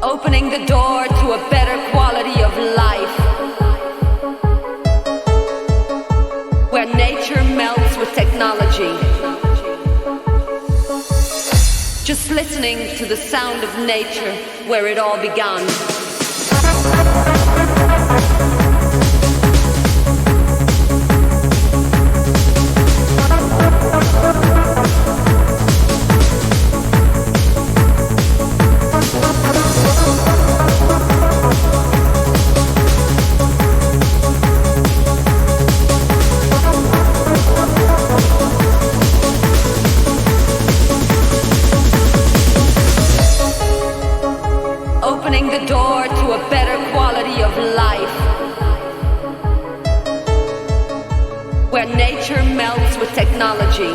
Opening the door to a better quality of life, where nature melts with technology. Just listening to the sound of nature, where it all began. Opening the door to a better quality of life, where nature melts with technology.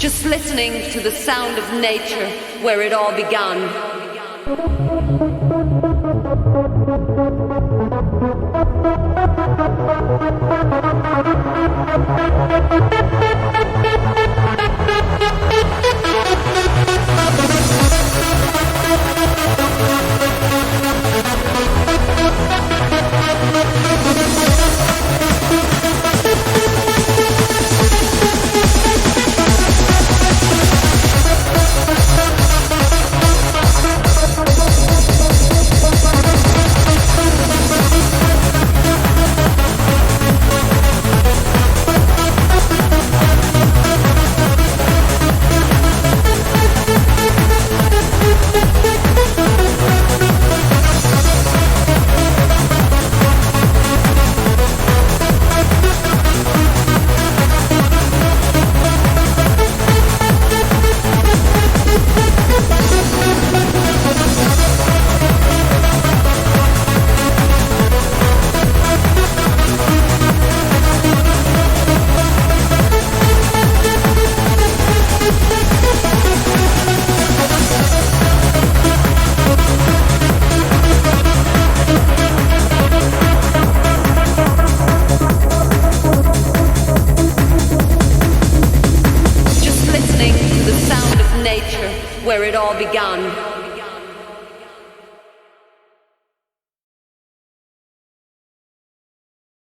Just listening to the sound of nature, where it all began.